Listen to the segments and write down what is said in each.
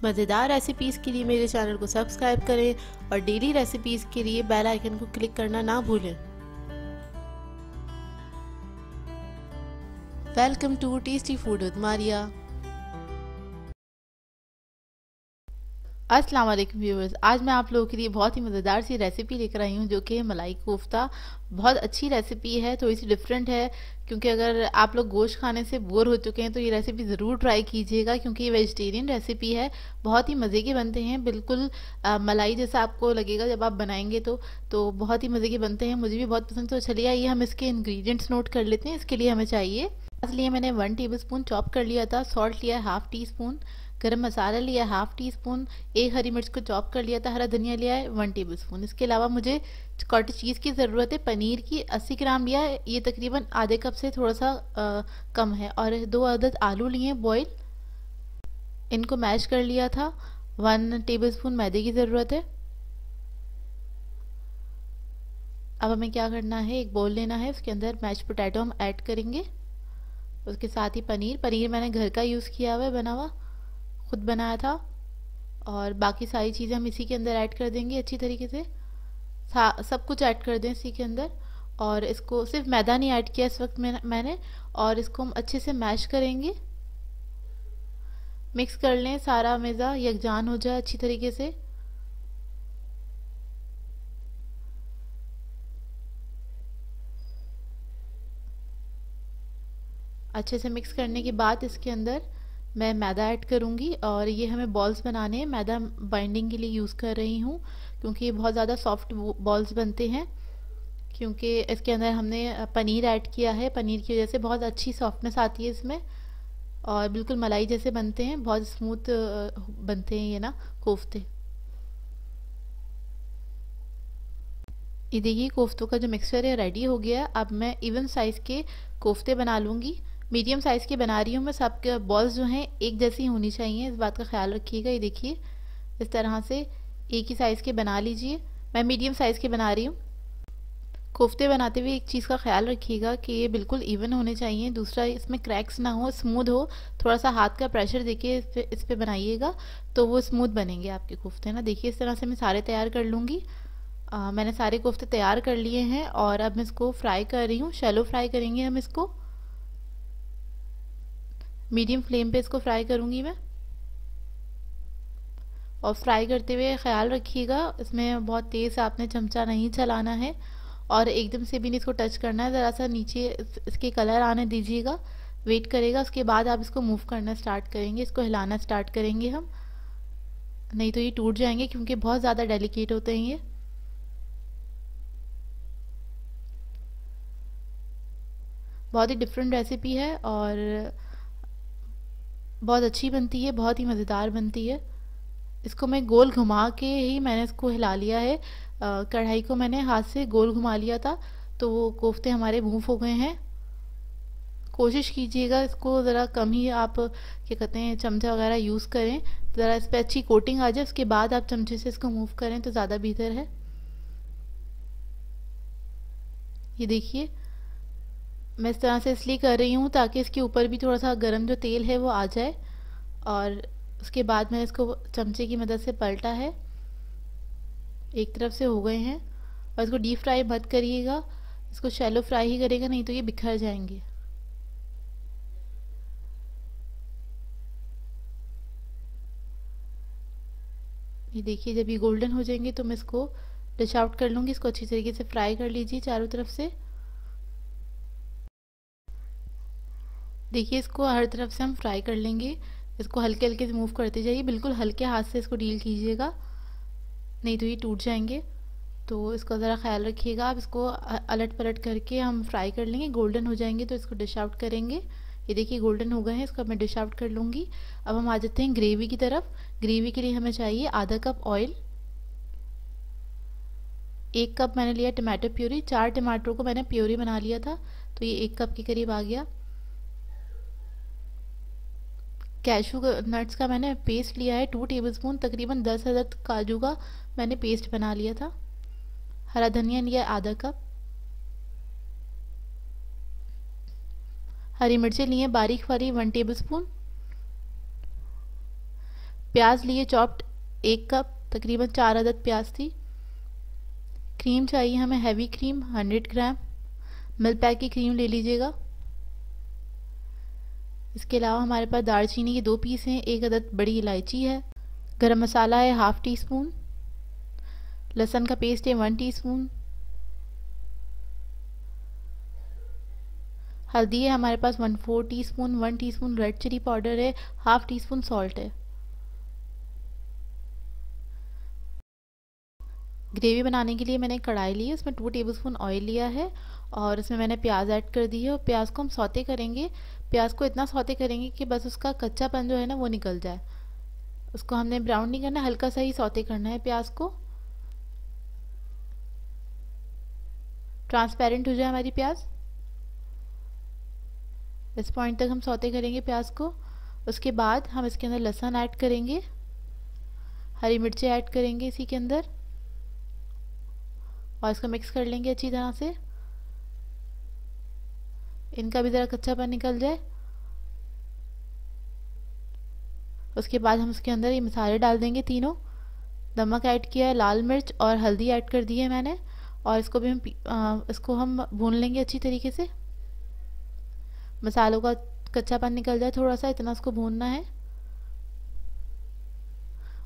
मज़ेदार रेसिपीज़ के लिए मेरे चैनल को सब्सक्राइब करें और डेली रेसिपीज़ के लिए बेल आइकन को क्लिक करना ना भूलें। Welcome to tasty food with Maria. अस्सलाम वालेकुम व्यूअर्स, आज मैं आप लोगों के लिए बहुत ही मज़ेदार सी रेसिपी लेकर आई हूँ जो कि मलाई कोफ्ता। बहुत अच्छी रेसिपी है, थोड़ी सी डिफरेंट है, क्योंकि अगर आप लोग गोश्त खाने से बोर हो चुके हैं तो ये रेसिपी ज़रूर ट्राई कीजिएगा, क्योंकि ये वेजिटेरियन रेसिपी है। बहुत ही मज़े के बनते हैं, बिल्कुल मलाई जैसा आपको लगेगा जब आप बनाएंगे तो बहुत ही मज़े के बनते हैं। मुझे भी बहुत पसंद। तो चलिए आइए हम इसके इंग्रेडिएंट्स नोट कर लेते हैं। इसके लिए हमें चाहिए, इसलिए मैंने 1 टेबलस्पून चॉप कर लिया था, सॉल्ट लिया हाफ टी स्पून, गरम मसाला लिया हाफ टी स्पून, एक हरी मिर्च को चॉप कर लिया था, हरा धनिया लिया है 1 टेबलस्पून। इसके अलावा मुझे कॉटेज चीज़ की ज़रूरत है, पनीर की 80 ग्राम लिया है, ये तकरीबन आधे कप से थोड़ा सा कम है, और 2 अदद आलू लिए बॉयल, इनको मैश कर लिया था। 1 टेबलस्पून मैदे की ज़रूरत है। अब हमें क्या करना है, एक बाउल लेना है, उसके अंदर मैश पोटैटो हम ऐड करेंगे, उसके साथ ही पनीर मैंने घर का यूज़ किया हुआ है, बना हुआ, खुद बनाया था, और बाकी सारी चीज़ें हम इसी के अंदर ऐड कर देंगे अच्छी तरीके से। सब कुछ ऐड कर दें इसी के अंदर, और इसको सिर्फ मैदा नहीं ऐड किया इस वक्त मैंने, और इसको हम अच्छे से मैश करेंगे, मिक्स कर लें, सारा मैदा यकजान हो जाए अच्छी तरीके से। अच्छे से मिक्स करने के बाद इसके अंदर मैं मैदा ऐड करूँगी, और ये हमें बॉल्स बनाने हैं। मैदा बाइंडिंग के लिए यूज़ कर रही हूँ, क्योंकि ये बहुत ज़्यादा सॉफ्ट बॉल्स बनते हैं, क्योंकि इसके अंदर हमने पनीर ऐड किया है। पनीर की वजह से बहुत अच्छी सॉफ्टनेस आती है इसमें, और बिल्कुल मलाई जैसे बनते हैं, बहुत स्मूथ बनते हैं ये ना कोफ्ते। ये देखिए कोफ्तों का जो मिक्सचर है रेडी हो गया। अब मैं इवन साइज़ के कोफ्ते बना लूँगी। मीडियम साइज़ के बना रही हूँ मैं, सबके बॉल्स जो हैं एक जैसी होनी चाहिए, इस बात का ख्याल रखिएगा। ये देखिए इस तरह से एक ही साइज़ के बना लीजिए। मैं मीडियम साइज़ के बना रही हूँ। कोफ्ते बनाते हुए एक चीज़ का ख्याल रखिएगा कि ये बिल्कुल इवन होने चाहिए, दूसरा इसमें क्रैक्स ना हो, स्मूथ हो। थोड़ा सा हाथ का प्रेशर देके इस पे बनाइएगा, तो वो स्मूथ बनेंगे आपके कोफ्ते ना। देखिए इस तरह से मैं सारे तैयार कर लूँगी। मैंने सारे कोफ्ते तैयार कर लिए हैं, और अब मैं इसको फ्राई कर रही हूँ। शैलो फ्राई करेंगे हम इसको, मीडियम फ्लेम पे इसको फ्राई करूँगी मैं। और फ्राई करते हुए ख्याल रखिएगा, इसमें बहुत तेज़ आपने चमचा नहीं चलाना है, और एकदम से भी नहीं इसको टच करना है। ज़रा सा नीचे इसके कलर आने दीजिएगा, वेट करेगा, उसके बाद आप इसको मूव करना स्टार्ट करेंगे, इसको हिलाना स्टार्ट करेंगे हम, नहीं तो ये टूट जाएंगे, क्योंकि बहुत ज़्यादा डेलिकेट होते हैं ये। बहुत ही डिफरेंट रेसिपी है, और बहुत अच्छी बनती है, बहुत ही मज़ेदार बनती है। इसको मैं गोल घुमा के ही मैंने इसको हिला लिया है। कढ़ाई को मैंने हाथ से गोल घुमा लिया था, तो वो कोफ्ते हमारे मूव हो गए हैं। कोशिश कीजिएगा इसको ज़रा कम ही आप क्या कहते हैं चमचा वगैरह यूज़ करें, ज़रा इस पर अच्छी कोटिंग आ जाए, उसके बाद आप चमचे से इसको मूव करें तो ज़्यादा बेहतर है। ये देखिए मैं इस तरह से इसलिए कर रही हूँ ताकि इसके ऊपर भी थोड़ा सा गर्म जो तेल है वो आ जाए, और उसके बाद मैंने इसको चमचे की मदद से पलटा है। एक तरफ से हो गए हैं, और इसको डीप फ्राई मत करिएगा, इसको शैलो फ्राई ही करेगा, नहीं तो ये बिखर जाएंगे। ये देखिए जब ये गोल्डन हो जाएंगे तो मैं इसको डिश आउट कर लूँगी। इसको अच्छी तरीके से फ्राई कर लीजिए चारों तरफ से। देखिए इसको हर तरफ से हम फ्राई कर लेंगे, इसको हल्के हल्के से मूव करते जाइए, बिल्कुल हल्के हाथ से इसको डील कीजिएगा, नहीं तो ये टूट जाएंगे। तो इसका ज़रा ख्याल रखिएगा। आप इसको अलट पलट करके हम फ्राई कर लेंगे, गोल्डन हो जाएंगे तो इसको डिश आउट करेंगे। ये देखिए गोल्डन हो गए हैं, इसको मैं डिश आउट कर लूँगी। अब हम आ जाते हैं ग्रेवी की तरफ। ग्रेवी के लिए हमें चाहिए आधा कप ऑयल, 1 कप मैंने लिया टमाटो प्यूरी, 4 टमाटरों को मैंने प्यूरी बना लिया था, तो ये 1 कप के करीब आ गया। कैशू नट्स का मैंने पेस्ट लिया है 2 टेबलस्पून, तकरीबन 10 अदद काजू का मैंने पेस्ट बना लिया था। हरा धनिया लिया आधा कप, हरी मिर्चें लिए बारीक वाली 1 टेबलस्पून, प्याज लिए चॉप्ड 1 कप, तकरीबन 4 अदद प्याज थी। क्रीम चाहिए हमें हैवी क्रीम 100 ग्राम, मिल्क पैक की क्रीम ले लीजिएगा। इसके अलावा हमारे पास दालचीनी के 2 पीस हैं, 1 अदद बड़ी इलायची है, गरम मसाला है हाफ टी स्पून, लहसुन का पेस्ट है 1 टीस्पून, हल्दी है हमारे पास 1/4 teaspoon, 1 teaspoon red chilli powder है, हाफ टी स्पून सॉल्ट है। ग्रेवी बनाने के लिए मैंने कढ़ाई ली है, उसमें 2 टेबलस्पून ऑयल लिया है और इसमें मैंने प्याज ऐड कर दी है और प्याज को हम सौते करेंगे। प्याज को इतना सौते करेंगे कि बस उसका कच्चापन जो है ना वो निकल जाए। उसको हमने ब्राउन नहीं करना, हल्का सा ही सौते करना है प्याज को। ट्रांसपेरेंट हो जाए हमारी प्याज, इस पॉइंट तक हम सौते करेंगे प्याज को। उसके बाद हम इसके अंदर लहसुन ऐड करेंगे, हरी मिर्चें ऐड करेंगे इसी के अंदर और इसको मिक्स कर लेंगे अच्छी तरह से, इनका भी ज़रा कच्चापन निकल जाए। उसके बाद हम उसके अंदर ये मसाले डाल देंगे तीनों। नमक ऐड किया है, लाल मिर्च और हल्दी ऐड कर दी है मैंने और इसको भी इसको हम भून लेंगे अच्छी तरीके से। मसालों का कच्चापन निकल जाए थोड़ा सा, इतना इसको भूनना है।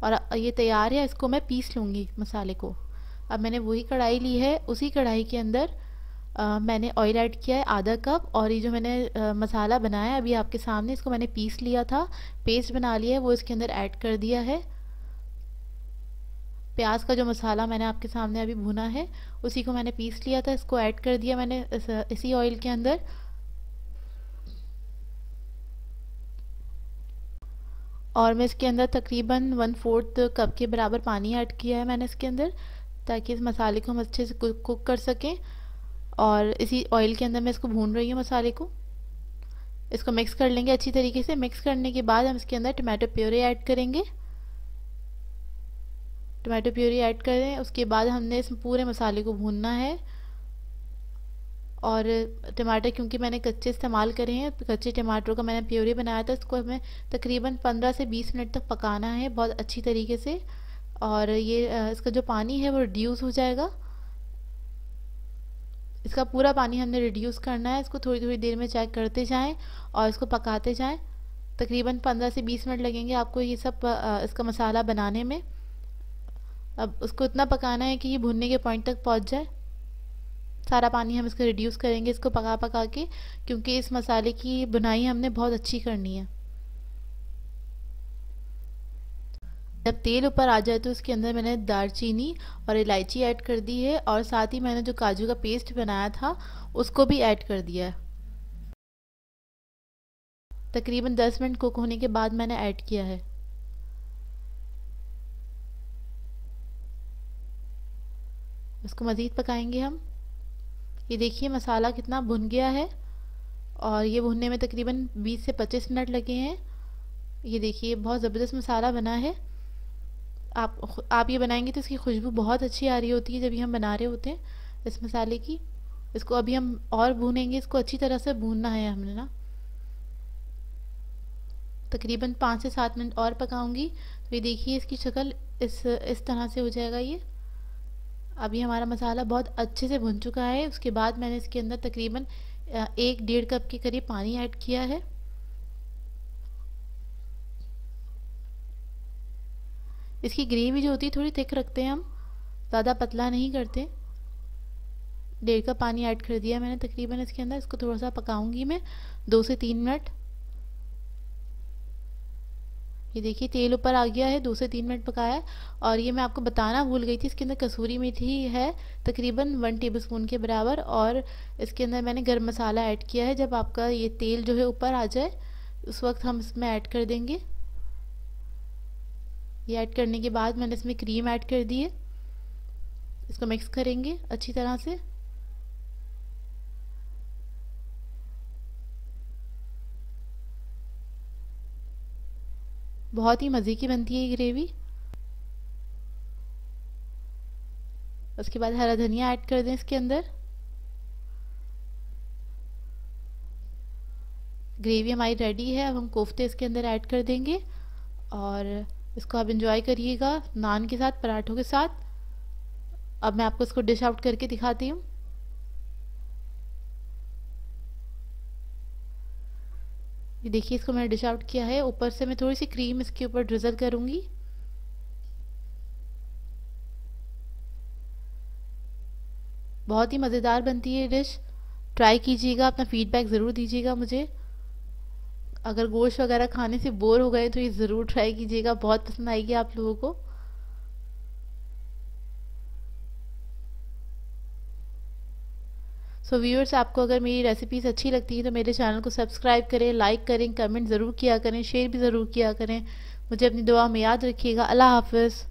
और ये तैयार है, इसको मैं पीस लूँगी मसाले को। अब मैंने वही कढ़ाई ली है, उसी कढ़ाई के अंदर मैंने ऑयल ऐड किया है ½ कप और ये जो मैंने मसाला बनाया अभी आपके सामने, इसको मैंने पीस लिया था, पेस्ट बना लिया है, वो इसके अंदर ऐड कर दिया है। प्याज का जो मसाला मैंने आपके सामने अभी भुना है उसी को मैंने पीस लिया था, इसको ऐड कर दिया मैंने इसी ऑयल के अंदर। और मैं इसके अंदर तकरीबन 1/4 कप के बराबर पानी ऐड किया है मैंने इसके अंदर, ताकि इस मसाले को हम अच्छे से कुक कर सकें। और इसी ऑयल के अंदर मैं इसको भून रही हूँ मसाले को। इसको मिक्स कर लेंगे अच्छी तरीके से। मिक्स करने के बाद हम इसके अंदर टमाटो प्योरी ऐड करेंगे। टमाटो प्योरी ऐड करें, उसके बाद हमने इस पूरे मसाले को भूनना है। और टमाटर क्योंकि मैंने कच्चे इस्तेमाल करे हैं, कच्चे टमाटरों का मैंने प्योरी बनाया था, इसको हमें तकरीबन 15 से 20 मिनट तक पकाना है बहुत अच्छी तरीके से। और ये इसका जो पानी है वो रिड्यूस हो जाएगा, इसका पूरा पानी हमने रिड्यूस करना है। इसको थोड़ी थोड़ी देर में चेक करते जाएं और इसको पकाते जाएं। तकरीबन 15 से 20 मिनट लगेंगे आपको ये सब इसका मसाला बनाने में। अब उसको इतना पकाना है कि ये भुनने के पॉइंट तक पहुंच जाए। सारा पानी हम इसका रिड्यूस करेंगे इसको पका पका के, क्योंकि इस मसाले की बुनाई हमने बहुत अच्छी करनी है। जब तेल ऊपर आ जाए तो उसके अंदर मैंने दालचीनी और इलायची ऐड कर दी है और साथ ही मैंने जो काजू का पेस्ट बनाया था उसको भी ऐड कर दिया है। तकरीबन 10 मिनट कुक होने के बाद मैंने ऐड किया है। इसको मज़ीद पकाएंगे हम। ये देखिए मसाला कितना भुन गया है और ये भुनने में तकरीबन 20 से 25 मिनट लगे हैं। ये देखिए बहुत ज़बरदस्त मसाला बना है। आप ये बनाएंगे तो इसकी खुशबू बहुत अच्छी आ रही होती है जब ये हम बना रहे होते हैं इस मसाले की। इसको अभी हम और भूनेंगे, इसको अच्छी तरह से भूनना है हमने ना। तकरीबन 5 से 7 मिनट और पकाऊंगी। तो ये देखिए इसकी शक्ल इस तरह से हो जाएगा ये। अभी हमारा मसाला बहुत अच्छे से भुन चुका है। उसके बाद मैंने इसके अंदर तकरीबन 1-1.5 कप के करीब पानी ऐड किया है। इसकी ग्रेवी जो होती है थोड़ी थिक रखते हैं हम, ज़्यादा पतला नहीं करते। 1.5 कप पानी ऐड कर दिया मैंने तकरीबन इसके अंदर। इसको थोड़ा सा पकाऊंगी मैं 2 से 3 मिनट। ये देखिए तेल ऊपर आ गया है, 2 से 3 मिनट पकाया है। और ये मैं आपको बताना भूल गई थी, इसके अंदर कसूरी मेथी है तकरीबन 1 टेबलस्पून के बराबर। और इसके अंदर मैंने गरम मसाला ऐड किया है। जब आपका ये तेल जो है ऊपर आ जाए उस वक्त हम इसमें ऐड कर देंगे। ये ऐड करने के बाद मैंने इसमें क्रीम ऐड कर दी है। इसको मिक्स करेंगे अच्छी तरह से। बहुत ही मज़े की बनती है ये ग्रेवी। उसके बाद हरा धनिया ऐड कर दें इसके अंदर। ग्रेवी हमारी रेडी है। अब हम कोफ्ते इसके अंदर ऐड कर देंगे और इसको आप इंजॉय करिएगा नान के साथ, पराठों के साथ। अब मैं आपको इसको डिश आउट करके दिखाती हूँ। ये देखिए, इसको मैंने डिश आउट किया है। ऊपर से मैं थोड़ी सी क्रीम इसके ऊपर ड्रिजल करूंगी। बहुत ही मज़ेदार बनती है ये डिश। ट्राई कीजिएगा, अपना फीडबैक ज़रूर दीजिएगा मुझे। अगर गोश्त वगैरह खाने से बोर हो गए तो ये ज़रूर ट्राई कीजिएगा, बहुत पसंद आएगी आप लोगों को। सो व्यूअर्स, आपको अगर मेरी रेसिपीज़ अच्छी लगती है तो मेरे चैनल को सब्सक्राइब करें, लाइक करें, कमेंट ज़रूर किया करें, शेयर भी ज़रूर किया करें। मुझे अपनी दुआ में याद रखिएगा। अल्लाह हाफ़िज़।